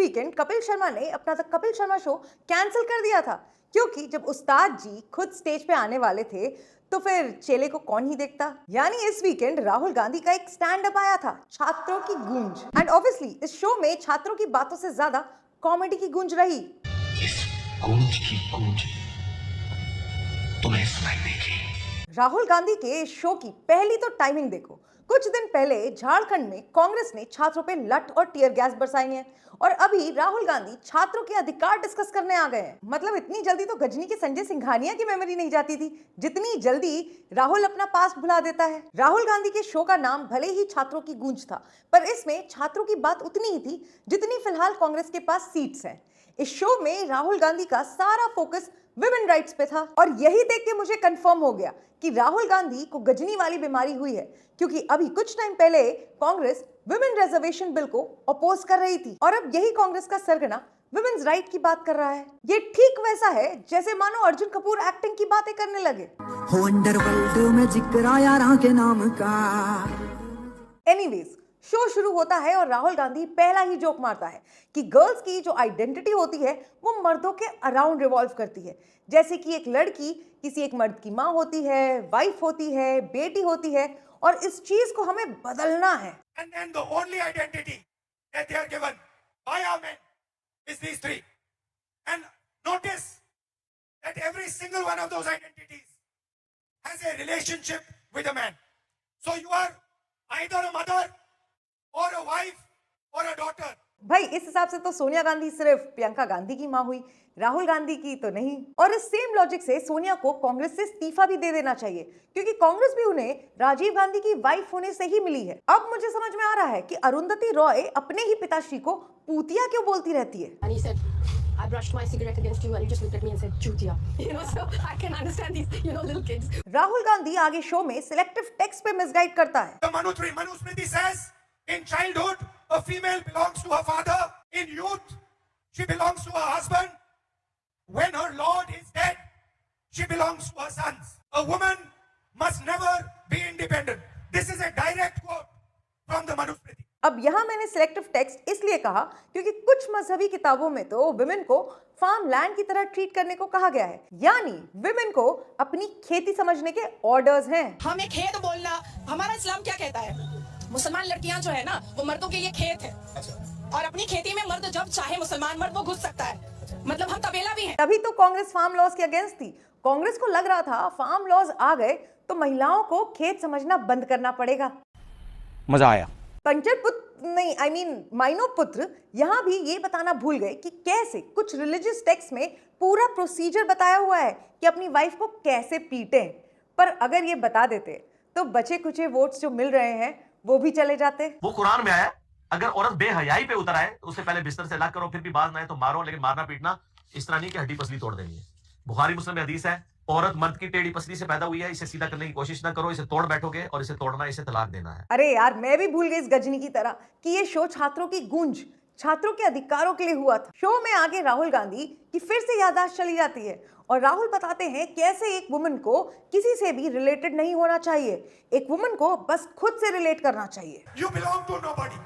Weekend Kapil Sharma ने अपना the Kapil Sharma show cancel कर दिया था, क्योंकि जब उस्ताद जी खुद स्टेज पे आने वाले थे तो फिर चेले को कौन ही देखता। यानी इस वीकेंड राहुल गांधी का एक स्टैंड अप आया था, छात्रों की गूंज। एंड ऑब्वियसली इस शो में छात्रों की बातों से ज्यादा कॉमेडी की गूंज रही। इस गूंज की गूंज तुम्हें सुनाई देगी। राहुल गांधी के इस शो की पहली तो टाइमिंग देखो। कुछ दिन पहले झारखंड में कांग्रेस ने छात्रों पे लठ और टीयर गैस बरसाई है, और अभी राहुल गांधी छात्रों के अधिकार डिस्कस करने आ गए हैं। मतलब इतनी जल्दी तो गजनी के संजय सिंघानिया की मेमोरी नहीं जाती थी, जितनी जल्दी राहुल अपना पास्ट भुला देता है। राहुल गांधी के शो का नाम भले ही छात्रों की गूंज था, पर इसमें छात्रों की बात उतनी ही थी जितनी फिलहाल कांग्रेस के पास सीट्स हैं। इस शो में राहुल गांधी का सारा फोकस विमेन राइट्स पे था, और यही देख के मुझे कंफर्म हो गया कि राहुल गांधी को गजनी वाली बीमारी हुई है, क्योंकि अभी कुछ टाइम पहले कांग्रेस विमेन रिजर्वेशन बिल को अपोज कर रही थी, और अब यही कांग्रेस का सरगना विमेन्स राइट की बात कर रहा है। ये ठीक वैसा है जैसे मानो अर्जुन कपूर एक्टिंग की बातें करने लगे। अंडरवर्ल्ड में जिक्र आया राह के नाम का। एनीवेज, शो शुरू होता है और राहुल गांधी पहला ही जोक मारता है कि गर्ल्स की जो आइडेंटिटी होती है वो मर्दों के अराउंड रिवॉल्व करती है। जैसे कि एक लड़की किसी एक मर्द की माँ होती है, वाइफ होती है, बेटी होती है, और इस चीज को हमें बदलना है। And then the only identity that they are given by our men is these three. And notice that every single one of those identities has a relationship with a man. So you are either a mother or a wife or a daughter. भाई इस हिसाब से तो सोनिया गांधी सिर्फ प्रियंका गांधी की माँ हुई, राहुल गांधी की तो नहीं। और इस सेम लॉजिक से सोनिया को कांग्रेस से इस्तीफा भी दे देना चाहिए, क्योंकि कांग्रेस भी उन्हें राजीव गांधी की वाइफ होने से ही मिली है। अब मुझे समझ में आ रहा है कि अरुंधति रॉय अपने ही पिताश्री को पूतिया क्यों बोलती रहती है। I brushed my cigarette against you and you just looked at me and said, "Chutia." You know, so I can understand these, little kids. Rahul Gandhi आगे शो में सिलेक्टिव टेक्स्ट पे मिसगाइड करता है। The Manusmriti says, in childhood, a female belongs to her father. In youth, she belongs to her husband. When her lord is dead, she belongs to her sons. A woman must never be independent. This is a direct quote from the Manusmriti. अब यहाँ मैंने selective text इसलिए कहा क्योंकि कुछ मजहबी किताबों में तो विमेन को फार्म लैंड की तरह ट्रीट करने को कहा गया है, यानी विमेन को अपनी खेती समझने के ऑर्डर्स हैं। हमें खेत बोलना, हमारा इस्लाम क्या कहता है? मुसलमान लड़कियां जो है ना, वो मर्दों के लिए खेत है, और अपनी खेती में मर्द जब चाहे मुसलमान मर्द वो घुस सकता है। मतलब हम तबेला भी हैं। तभी तो कांग्रेस फार्म लॉज के अगेंस्ट थी। कांग्रेस को लग रहा था फार्म लॉज आ गए तो महिलाओं को खेत समझना बंद करना पड़ेगा। मजा आया। पंचर पुत्र नहीं, आई मीन माइनो पुत्र यहाँ भी ये बताना भूल गए कि कैसे कुछ रिलीजियस टेक्स्ट में पूरा प्रोसीजर बताया हुआ है कि अपनी वाइफ को कैसे पीटें। पर अगर ये बता देते तो बचे कुचे वोट्स जो मिल रहे हैं वो भी चले जाते। वो कुरान में आया, अगर औरत बेहयाई पे उतर आए तो उससे पहले बिस्तर से अलग करो, फिर भी बाज ना आए तो मारो, लेकिन मारना पीटना इस तरह नहीं कि हड्डी पसली तोड़ देनी है। बुखारी मुस्लिम में हदीस है, औरत मर्द की टेढ़ी पसली से पैदा हुई है, इसे सीधा करने की कोशिश ना करो, इसे तोड़ बैठोगे और इसे तोड़ना, इसे तलाक देना है। अरे यार, मैं भी भूल गई इस गजनी की तरह कि ये शो छात्रों की गूंज, छात्रों के अधिकारों के लिए हुआ था। शो में आगे राहुल गांधी की फिर से याददाश्त चली जाती है और राहुल बताते हैं कैसे एक वुमन को किसी से भी रिलेटेड नहीं होना चाहिए, एक वुमन को बस खुद से रिलेट करना चाहिए। You belong to nobody.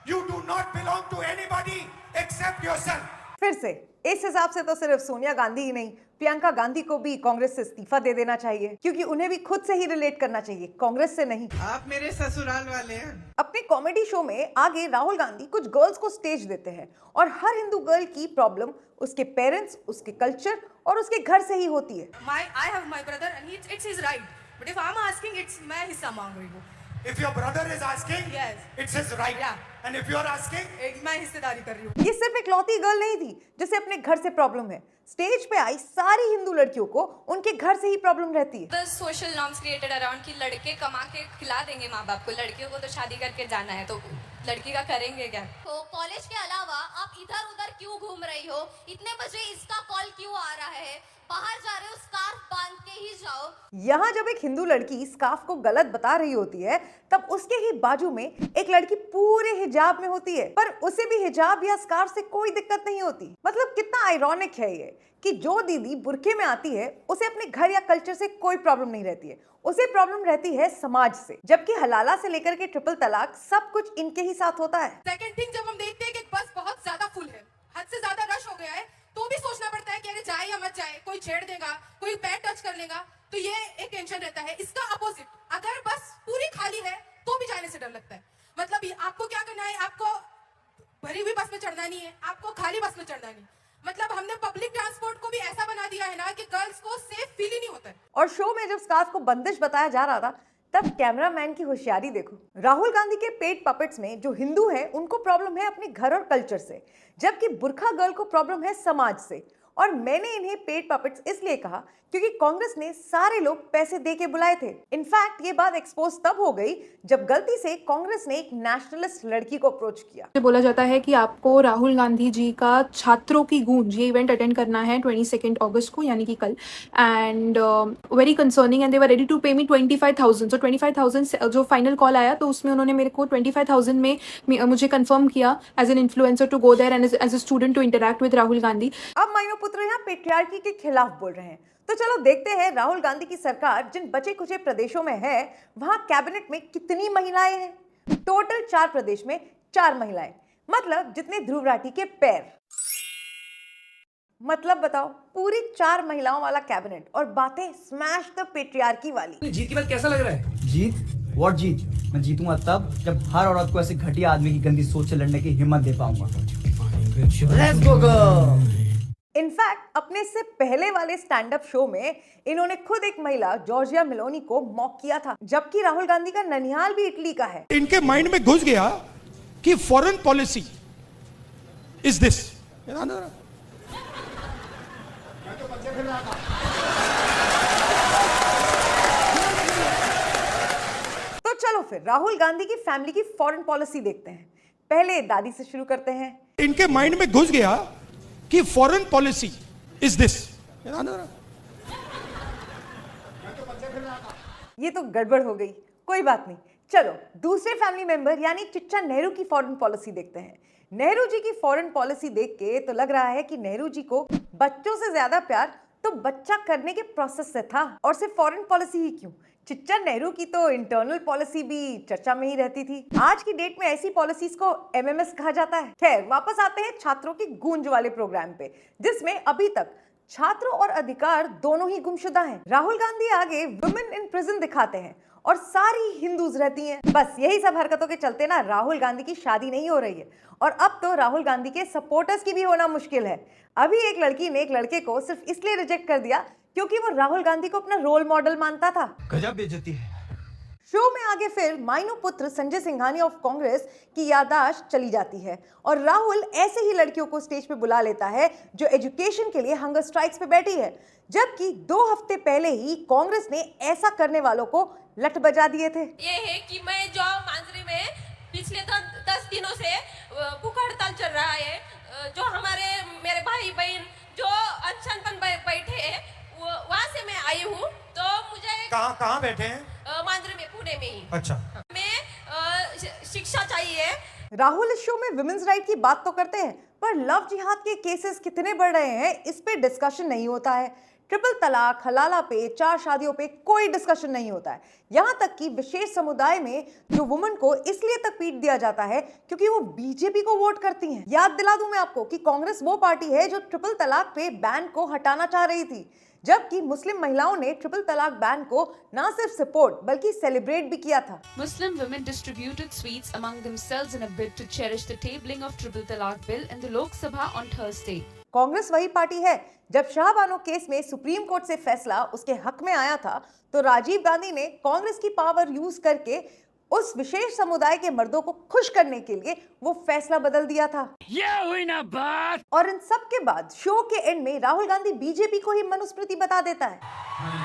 You do not belong to anybody except yourself. फिर से इस हिसाब से तो सिर्फ सोनिया गांधी ही नहीं, प्रियंका गांधी को भी कांग्रेस से इस्तीफा दे देना चाहिए, क्योंकि उन्हें भी खुद से ही रिलेट करना चाहिए, कांग्रेस से नहीं। आप मेरे ससुराल वाले हैं। अपने कॉमेडी शो में आगे राहुल गांधी कुछ गर्ल्स को स्टेज देते हैं, और हर हिंदू गर्ल की प्रॉब्लम उसके पेरेंट्स, उसके कल्चर और उसके घर से ही होती है। I have my brother and it's his right. But if I'm asking, it's मैं हिस्सा मांग रही हूँ। If your brother is asking, Yes. it's his right. Yeah. And if you are asking, मैं हिस्सेदारी कर रही हूँ। ये सिर्फ इकलौती गर्ल नहीं थी जिसे अपने घर से प्रॉब्लम है। स्टेज पे आई सारी हिंदू लड़कियों को उनके घर से ही प्रॉब्लम रहती है। The social norms created around कि लड़के कमा के खिला देंगे माँ बाप को, लड़कियों को तो शादी करके जाना है, तो लड़की का करेंगे क्या? तो कॉलेज के अलावा आप इधर उधर क्यों घूम रही हो? इतने बजे इसका कॉल क्यों आ रहा है? बाहर जा रहे हो, स्कार्फ बांध के ही जाओ। यहाँ जब एक हिंदू लड़की स्कार्फ को गलत बता रही होती है, तब उसके ही बाजू में एक लड़की पूरे हिजाब में होती है, पर उसे भी हिजाब या स्कार्फ से कोई दिक्कत नहीं होती। मतलब कितना आयरॉनिक है ये कि जो दीदी बुरखे में आती है उसे अपने घर या कल्चर से कोई प्रॉब्लम नहीं रहती है, उसे प्रॉब्लम रहती है समाज से। जबकि हलाला से लेकर के ट्रिपल तलाक सब कुछ इनके ही साथ होता है। सेकंड थिंग, जब हम देखते हैं कि बस बहुत ज्यादा फुल भरी हुई बस में चढ़ना नहीं है, आपको खाली बस में चढ़ना नहीं। मतलब हमने पब्लिक ट्रांसपोर्ट को भी ऐसा बना दिया है ना कि गर्ल्स को सेफ फील ही नहीं होता है। और शो में जब स्कार्फ को बंदिश बताया जा रहा था तब कैमरामैन की होशियारी देखो। राहुल गांधी के पेट पपेट्स में जो हिंदू हैं उनको प्रॉब्लम है अपने घर और कल्चर से, जबकि बुरखा गर्ल को प्रॉब्लम है समाज से। और मैंने इन्हें पेट पपेट्स इसलिए कहा क्योंकि कांग्रेस ने सारे लोग पैसे दे के बुलाए थे। इनफैक्ट ये बात एक्सपोज तब हो गई जब गलती से कांग्रेस ने एक नेशनलिस्ट लड़की को अप्रोच किया। बोला जाता है कि आपको राहुल गांधी जी का छात्रों की गूंज ये इवेंट अटेंड करना है 22 अगस्त को, यानी कि कल। And very concerning and they were ready to pay me 25,000। सो 25,000 जो फाइनल कॉल आया तो उसमें उन्होंने मेरे को 25,000 में मुझे कंफर्म किया as an influencer to go there and as a student to interact with Rahul Gandhi. अब माइनो पुत्र यहाँ पेट्रियार्की के खिलाफ बोल रहे हैं, तो चलो देखते हैं राहुल गांधी की सरकार जिन बचे कुचे प्रदेशों में है वहां कैबिनेट में कितनी महिलाएं हैं। टोटल 4 प्रदेश में 4 महिलाएं, मतलब जितने ध्रुव राठी के पैर। मतलब बताओ, पूरी 4 महिलाओं वाला कैबिनेट और बातें स्मैश द पेट्रियार्की वाली। जीत के बाद कैसा लग रहा है? जीत? व्हाट जीत? मैं जीतूंगा तब जब हर औरत को ऐसे घटिया आदमी की गंदी सोच से लड़ने की हिम्मत दे पाऊंगा। Let's go girl. इनफैक्ट अपने से पहले वाले स्टैंड अप शो में इन्होंने खुद एक महिला जॉर्जिया मेलोनी को मॉक किया था, जबकि राहुल गांधी का ननिहाल भी इटली का है। इनके माइंड में घुस गया कि फॉरेन पॉलिसी इज दिस। तो चलो फिर राहुल गांधी की फैमिली की फॉरेन पॉलिसी देखते हैं। पहले दादी से शुरू करते हैं। इनके माइंड में घुस गया कि फॉरेन पॉलिसी इज दिस। ये तो गड़बड़ हो गई, कोई बात नहीं। चलो दूसरे फैमिली मेंबर यानी चिच्चा नेहरू की फॉरेन पॉलिसी देखते हैं। नेहरू जी की फॉरेन पॉलिसी देख के तो लग रहा है कि नेहरू जी को बच्चों से ज्यादा प्यार तो बच्चा करने के प्रोसेस से था। और सिर्फ फॉरेन पॉलिसी ही क्यों, चिच्चा नेहरू की तो इंटरनल पॉलिसी भी चर्चा में ही रहती थी। आज की डेट में ऐसी पॉलिसीज को एमएमएस कहा जाता है। खैर वापस आते हैं छात्रों की गूंज वाले प्रोग्राम पे, जिसमें अभी तक छात्रों और अधिकार दोनों ही गुमशुदा हैं। राहुल गांधी आगे वुमेन इन प्रिजन दिखाते हैं और सारी हिंदूज रहती हैं। बस यही सब हरकतों के चलते ना राहुल गांधी की शादी नहीं हो रही है और अब तो राहुल गांधी के सपोर्टर्स की भी होना मुश्किल है। अभी एक लड़की ने एक लड़के को सिर्फ इसलिए रिजेक्ट कर दिया क्योंकि वो राहुल गांधी को अपना रोल मॉडल मानता था। गजब बेइज्जती है। शो में आगे फिर माइनो पुत्र संजय सिंघानिया ऑफ कांग्रेस की याददाश्त चली जाती है और राहुल ऐसे ही लड़कियों को स्टेज पे बुला लेता है जो एजुकेशन के लिए हंगर स्ट्राइक्स पे बैठी है, जबकि 2 हफ्ते पहले ही कांग्रेस ने ऐसा करने वालों को लट बजा दिए थे। ये है कि मैं जो मांजरी में पिछले 10 दिनों से भूख हड़ताल चल रहा है, जो मेरे भाई बहन जो अनशन पर बैठे हैं वहाँ से मैं आई हूँ। तो मुझे कहाँ बैठे हैं? मांजरी में, पुणे में ही। अच्छा। मैं शिक्षा चाहिए। राहुल इस शो में विमेंस राइट की बात तो करते हैं, पर लव जिहाद के केसेस कितने बढ़ रहे हैं इस पे डिस्कशन नहीं होता है। ट्रिपल तलाक, हलाला पे, 4 शादियों पे कोई डिस्कशन नहीं होता है। यहाँ तक कि विशेष समुदाय में जो वुमन को इसलिए तक पीट दिया जाता है क्योंकि वो बीजेपी को वोट करती हैं। याद दिला दूं मैं आपको कि कांग्रेस वो पार्टी है जो ट्रिपल तलाक पे बैन को हटाना चाह रही थी, जबकि मुस्लिम महिलाओं ने ट्रिपल तलाक बैन को न सिर्फ सपोर्ट बल्कि सेलिब्रेट भी किया था। Muslim women distributed sweets among themselves in a bid to cherish the tabling of Triple Talaq bill in the Lok Sabha on Thursday. Congress वही पार्टी है जब शाहबानो केस में सुप्रीम कोर्ट से फैसला उसके हक में आया था तो राजीव गांधी ने कांग्रेस की पावर यूज करके उस विशेष समुदाय के मर्दों को खुश करने के लिए वो फैसला बदल दिया था। ये हुई ना बात। और इन सब के बाद शो के एंड में राहुल गांधी बीजेपी को ही मनुस्मृति बता देता है।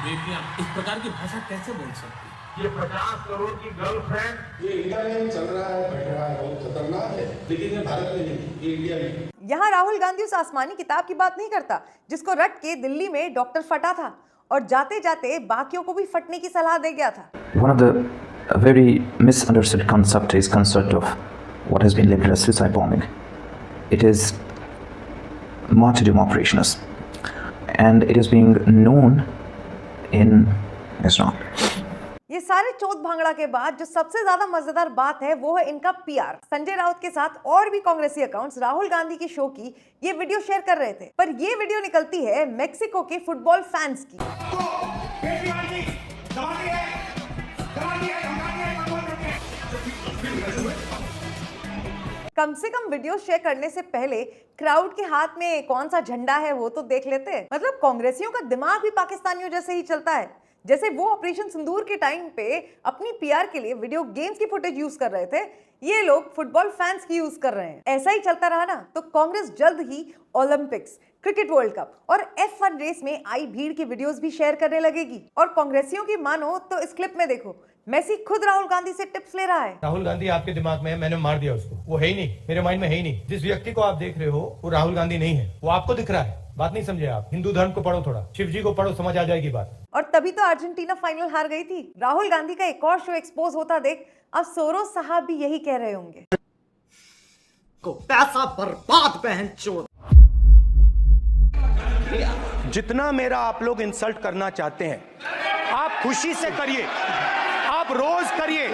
बेटियां इस प्रकार की भाषा कैसे बोल सकती? ये 50 करोड़ की गर्लफ्रेंड ये इंडिया में चल रहा है, बैठ रहा है, बहुत खतरनाक है, लेकिन ये भारत में नहीं, ये इंडिया में। यहाँ राहुल गांधी उस आसमानी किताब की बात नहीं करता जिसको रट के दिल्ली में डॉक्टर फटा था और जाते जाते बाकियों को भी फटने की सलाह दे गया था। One of the a very misunderstood concept is concept of what has been labeled as suicide bombing. It is martyrdom operations, and it is being known in Islam. ये सारे चौथ भांगड़ा के बाद जो सबसे ज्यादा मजेदार बात है वो है इनका पीआर। संजय राउत के साथ और भी कांग्रेसी अकाउंट्स राहुल गांधी की शो की ये वीडियो शेयर कर रहे थे, पर ये वीडियो निकलती है मेक्सिको के फुटबॉल फैंस की। कम से कम वीडियो शेयर करने से पहले क्राउड के हाथ में कौन सा झंडा है वो तो देख लेते। मतलब कांग्रेसियों का दिमाग भी पाकिस्तानियों जैसे ही चलता है। जैसे वो ऑपरेशन सिंदूर के टाइम पे अपनी पीआर के लिए वीडियो गेम्स की फुटेज यूज कर रहे थे, ये लोग फुटबॉल फैंस की यूज कर रहे हैं। ऐसा ही चलता रहा ना तो कांग्रेस जल्द ही ओलंपिक्स, क्रिकेट वर्ल्ड कप और F1 रेस में आई भीड़ की वीडियोस भी शेयर करने लगेगी। और कांग्रेसियों की मानो तो इस क्लिप में देखो, मेसी खुद राहुल गांधी से टिप्स ले रहा है। राहुल गांधी आपके दिमाग में है, मैंने मार दिया उसको, वो है ही नहीं, मेरे माइंड में है ही नहीं। जिस व्यक्ति को आप देख रहे हो वो राहुल गांधी नहीं है, वो आपको दिख रहा है। बात नहीं समझे आप, हिंदू धर्म को पढ़ो थोड़ा, शिव जी को पढ़ो, समझ आ जाएगी बात। और तभी तो अर्जेंटीना फाइनल हार गई थी। राहुल गांधी का एक और शो एक्सपोज होता देख अब सोरोस साहब भी यही कह रहे होंगे। को पैसा बर्बाद बहन चोद। जितना मेरा आप लोग इंसल्ट करना चाहते हैं, आप खुशी से करिए, आप रोज करिए।